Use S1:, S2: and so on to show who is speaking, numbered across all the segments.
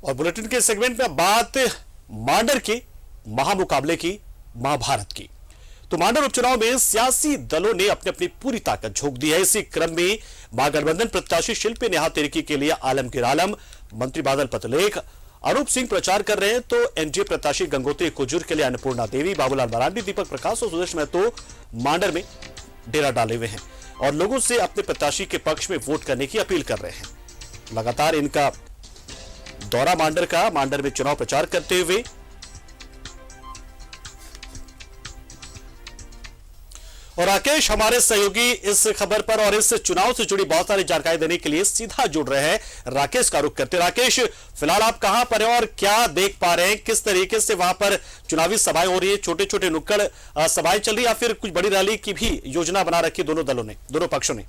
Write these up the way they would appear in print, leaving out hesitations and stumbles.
S1: और बुलेटिन के सेगमेंट में बात मांडर के महामुकाबले की, महाभारत की। तो मांडर उपचुनाव में सियासी दलों ने अपनी अपनी पूरी ताकत झोंक दी है। इसी क्रम में महागठबंधन प्रत्याशी शिल्पी नेहा तिर्की के लिए आलमगीर आलम, मंत्री बादल पत्रलेख, अनूप सिंह प्रचार कर रहे हैं। तो एनडीए प्रत्याशी गंगोत्री कुजूर के लिए अन्नपूर्णा देवी, बाबूलाल मरांडी, दीपक प्रकाश और सुदेश महतो मांडर में डेरा डाले हुए हैं और लोगों से अपने प्रत्याशी के पक्ष में वोट करने की अपील कर रहे हैं। लगातार इनका दौरा मांडर में चुनाव प्रचार करते हुए। और राकेश हमारे सहयोगी इस खबर पर और इस चुनाव से जुड़ी बहुत सारी जानकारी देने के लिए सीधा जुड़ रहे हैं। राकेश का रुख करते। राकेश, फिलहाल आप कहां पर हैं और क्या देख पा रहे हैं? किस तरीके से वहां पर चुनावी सभाएं हो रही है? छोटे छोटे नुक्कड़ सभाएं चल रही है या फिर कुछ बड़ी रैली की भी योजना बना रखी दोनों दलों ने, दोनों पक्षों ने?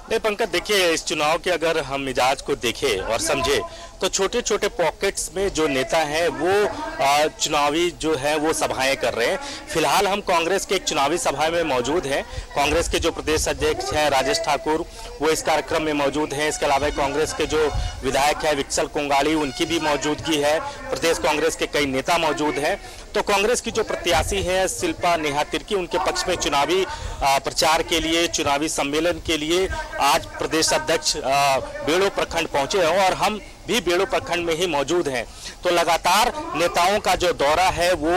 S2: नहीं पंकज, देखिए इस चुनाव के अगर हम मिजाज को देखें और समझे तो छोटे छोटे पॉकेट्स में जो नेता हैं वो चुनावी जो है वो सभाएं कर रहे हैं। फिलहाल हम कांग्रेस के एक चुनावी सभा में मौजूद हैं। कांग्रेस के जो प्रदेश अध्यक्ष हैं राजेश ठाकुर वो इस कार्यक्रम में मौजूद हैं। इसके अलावा कांग्रेस के जो विधायक है विक्सल कोंगाड़ी उनकी भी मौजूदगी है। प्रदेश कांग्रेस के कई नेता मौजूद हैं। तो कांग्रेस की जो प्रत्याशी है शिल्पा नेहा तिर्की, उनके पक्ष में चुनावी प्रचार के लिए, चुनावी सम्मेलन के लिए आज प्रदेश अध्यक्ष बेड़ो प्रखंड पहुंचे हैं और हम भी बेड़ो प्रखंड में ही मौजूद हैं। तो लगातार नेताओं का जो दौरा है वो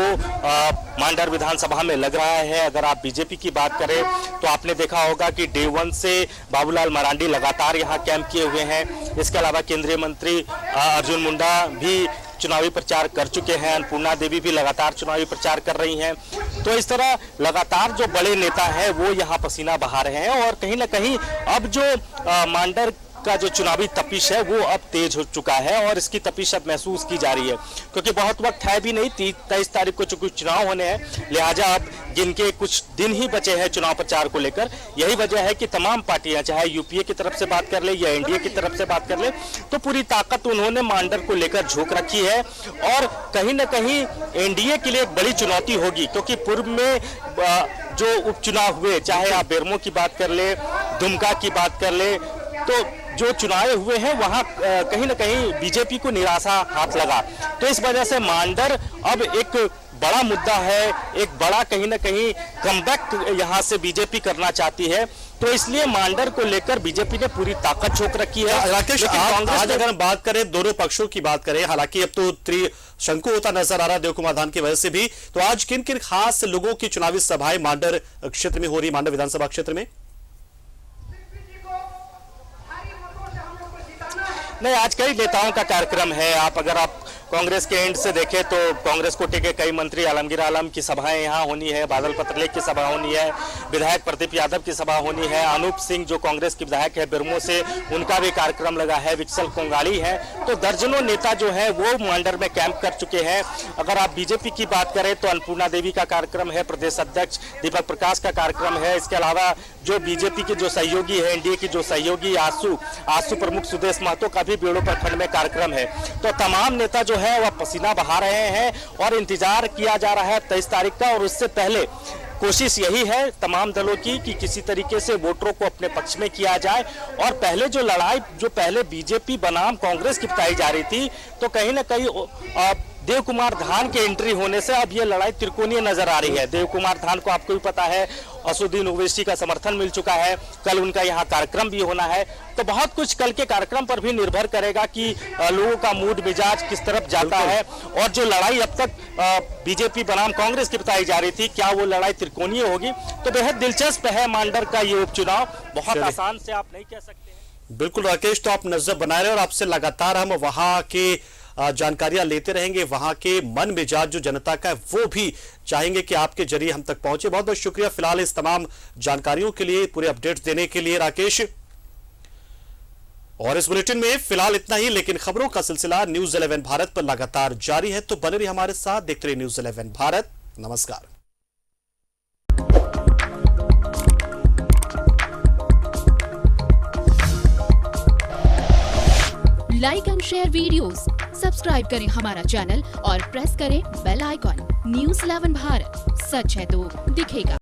S2: मांडर विधानसभा में लग रहा है। अगर आप बीजेपी की बात करें तो आपने देखा होगा कि डे 1 से बाबूलाल मरांडी लगातार यहाँ कैंप किए हुए हैं। इसके अलावा केंद्रीय मंत्री अर्जुन मुंडा भी चुनावी प्रचार कर चुके हैं। अन्नपूर्णा देवी भी लगातार चुनावी प्रचार कर रही हैं। तो इस तरह लगातार जो बड़े नेता हैं वो यहाँ पसीना बहा रहे हैं और कहीं ना कहीं अब जो मांडर का जो चुनावी तपिश है वो अब तेज हो चुका है और इसकी तपिश अब महसूस की जा रही है क्योंकि बहुत वक्त है भी नहीं। 23 तारीख को चूंकि चुनाव होने हैं, लिहाजा अब जिनके कुछ दिन ही बचे हैं चुनाव प्रचार को लेकर, यही वजह है कि तमाम पार्टियां चाहे यूपीए की तरफ से बात कर ले या एनडीए की तरफ से बात कर ले तो पूरी ताकत उन्होंने मांडर को लेकर झोंक रखी है। और कहीं ना कहीं एनडीए के लिए एक बड़ी चुनौती होगी क्योंकि पूर्व में जो उपचुनाव हुए, चाहे आप बेरमो की बात कर ले, दुमका की बात कर ले, तो जो चुनाव हुए हैं वहां कहीं ना कहीं बीजेपी को निराशा हाथ लगा। तो इस वजह से मांडर अब एक बड़ा मुद्दा है, एक बड़ा कहीं ना कहीं कमबैक यहां से बीजेपी करना चाहती है। तो इसलिए मांडर को लेकर बीजेपी ने पूरी ताकत झोंक रखी है।
S1: राकेश, आज अगर हम बात करें, दोनों पक्षों की बात करें, हालांकि अब तो त्रिशंकु होता नजर आ रहा है देवकुमार धान की वजह से भी, तो आज किन किन खास लोगों की चुनावी सभाएं मांडर क्षेत्र में हो रही, मांडर विधानसभा क्षेत्र में?
S2: नहीं, आज कई नेताओं का कार्यक्रम है। अगर आप कांग्रेस के एंड से देखें तो कांग्रेस कोटे के कई मंत्री आलमगीर आलम की सभाएं यहाँ होनी है, बादल पत्रलेख की सभा होनी है, विधायक प्रदीप यादव की सभा होनी है, अनूप सिंह जो कांग्रेस के विधायक है बेरमो से उनका भी कार्यक्रम लगा है, विक्सल कोंगाड़ी है। तो दर्जनों नेता जो है वो मांडर में कैंप कर चुके हैं। अगर आप बीजेपी की बात करें तो अन्नपूर्णा देवी का कार्यक्रम है, प्रदेश अध्यक्ष दीपक प्रकाश का कार्यक्रम है। इसके अलावा जो बीजेपी के जो सहयोगी है, एनडीए की जो सहयोगी आसू प्रमुख सुदेश महतो का भी बेड़ो प्रखंड में कार्यक्रम है। तो तमाम नेता जो है वह पसीना बहा रहे हैं और इंतजार किया जा रहा है 23 तारीख का। और उससे पहले कोशिश यही है तमाम दलों की कि किसी तरीके से वोटरों को अपने पक्ष में किया जाए। और पहले जो लड़ाई जो पहले बीजेपी बनाम कांग्रेस की बताई जा रही थी, तो कहीं ना कहीं देवकुमार धान के एंट्री होने से अब ये लड़ाई त्रिकोणीय नजर आ रही है। देवकुमार धान को आपको भी पता है असुद्दीन ओवैसी का समर्थन मिल चुका है, कल उनका यहाँ कार्यक्रम भी होना है। तो बहुत कुछ कल के कार्यक्रम पर भी निर्भर करेगा कि लोगों का मूड मिजाज किस तरफ जाता है। और जो लड़ाई अब तक बीजेपी बनाम कांग्रेस की बताई जा रही थी, क्या वो लड़ाई त्रिकोणीय होगी? तो बेहद दिलचस्प है मांडर का ये उपचुनाव, बहुत आसान से आप नहीं कह सकते।
S1: बिल्कुल राकेश, तो आप नजर बनाए रहे और आपसे लगातार हम वहां के जानकारियां लेते रहेंगे। वहां के मन मिजाज जो जनता का है वो भी चाहेंगे कि आपके जरिए हम तक पहुंचे। बहुत बहुत शुक्रिया फिलहाल इस तमाम जानकारियों के लिए, पूरे अपडेट्स देने के लिए राकेश। और इस बुलेटिन में फिलहाल इतना ही, लेकिन खबरों का सिलसिला न्यूज़ 11 भारत पर लगातार जारी है। तो बने रहिए हमारे साथ, देखते रहिए न्यूज़ 11 भारत। नमस्कार।
S3: Like and share videos, subscribe करें हमारा चैनल और प्रेस करें बेल आइकॉन। न्यूज़ 11 भारत, सच है तो दिखेगा।